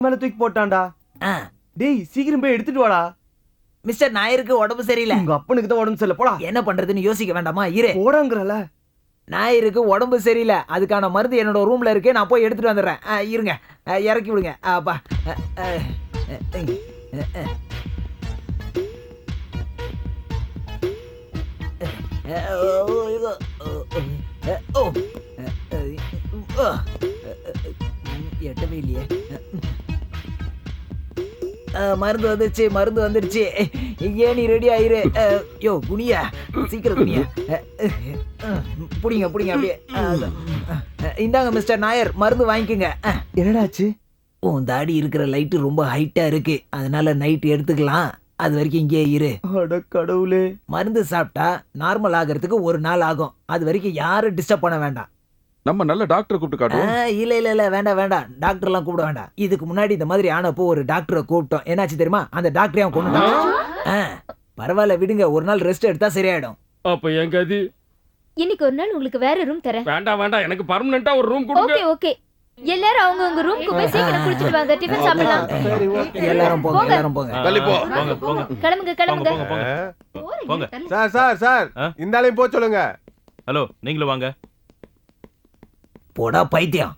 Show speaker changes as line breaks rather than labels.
மேல தூக்கி போட்டான்டா.
ஆ,
டேய் சீக்கிரம் போய் எடுத்துட்டு வாடா.
மிஸ்டர் நாயருக்கு உடம்பு சரியில்லை.
உங்க அப்பனுக்கு தான் உடம்பு சரியில்லை, போடா.
என்ன பண்றதுன்னு யோசிக்க வேண்டாமா? இரு.
போடாங்கறல.
நாயருக்கு உடம்பு சரியில்லை, அதுக்கான மருந்து என்னோட ரூம்ல இருக்கு, நான் போய் எடுத்துட்டு வந்துடுறேன். இருங்க, இறக்கி விடுங்க. அப்பா. எட்டவே இல்லையே. மருந்து வந்துருச்சு, மருந்து வந்துருச்சு. ஏன் நீ ரெடி ஆயிரு. யோ குனியா, சீக்கிரம் குனியா. புடிங்க புடிங்க அப்படியே. இந்தாங்க மிஸ்டர் நாயர், மருந்து வாங்கிக்கோங்க.
என்னடாச்சு?
உன் தாடி இருக்கிற லைட்டு ரொம்ப ஹைட்டா இருக்கு, அதனால நைட் எடுத்துக்கலாம். அது வரைக்கும் இங்கே இரு.
அட கடவுளே.
மருந்து சாப்பிட்டா நார்மல் ஆகிறதுக்கு 1 நாள் ஆகும். அது வரைக்கும் யாரும் டிஸ்டர்ப் பண்ண வேண்டாம்.
நம்ம நல்ல டாக்டர் கூப்பிட்டு காட்டுவோம்.
இல்ல இல்ல இல்ல, வேண்டாம் வேண்டாம், டாக்டர்லாம் கூப்பிட வேண்டாம். இதுக்கு முன்னாடி இந்த மாதிரி ஆனப்போ ஒரு டாக்டரை கூப்பிட்டோம். என்னாச்சு தெரியுமா? அந்த டாக்டரே அவன் கொண்டுட்டான். பரவாயில்ல விடுங்க, ஒரு நாள் ரெஸ்ட் எடுத்தா சரியாயிடும்.
அப்ப என் கதி.
இன்னைக்கு ஒரு நாள் உங்களுக்கு வேற ரூம் தரேன்.
வேண்டாம் வேண்டாம், எனக்கு பர்மனண்டா ஒரு ரூம் கொடுங்க.
ஓகே ஓகே, எல்லாரும் அவங்க உங்க ரூமுக்கு போய் சீக்கிரம் குளிச்சிட்டு வாங்க, டிபன் சாப்பிடலாம்.
சரி ஓகே.
எல்லாரும் போங்க, எல்லாரும் போங்க.
தள்ளி போ.
கிளம்புங்க கிளம்புங்க.
போங்க.
சார் இந்த ஆளையும் போக சொல்லுங்க.
ஹலோ, நீங்களும் வாங்க.
போடா பைத்தியம்.